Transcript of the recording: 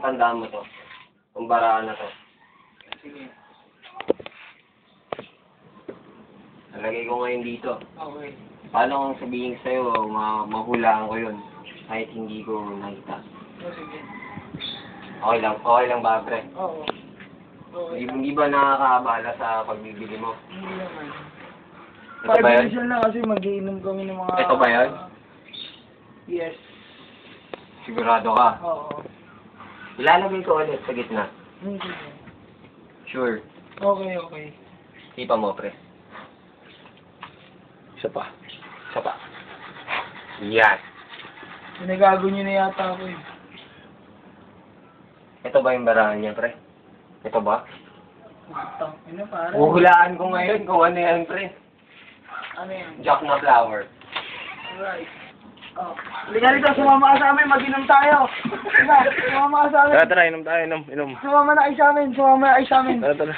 kung tandaan mo to. Kung baraan na to. Sige. Nalagay ko ngayon dito. Okay. Paano kung sabihin sa'yo, mahulaan ko yun? Kahit hindi ko nakita. Oh, sige. Okay lang ba, pre? Oo. Okay. Hindi ba nakakaabala sa pagbibili mo? Hindi naman. Ito ba yun? Partial na kasi mag-iinom kami ng mga... Ito ba yun? Yes. Sigurado ka? Oo. Ilalagay ko ulit sa gitna. Sige. Sure. Okay, okay. Hipa mo, pre. Isa pa. Isa pa. Yan. Pinagago nyo na yata ako eh. Ito ba yung barahan niya, pre? Ito ba? Putang ina, parang. Huhulaan ko ngayon kung ano yan, pre. Ano yan? Jack na flower. Alright. Oh. Halika rito, sumama ka sa amin, mag-inom tayo. Diba? Sumama ka sa amin. Tara, inom tayo, inom. Sumama na kayo sa amin, sumama na kayo sa amin. Tara.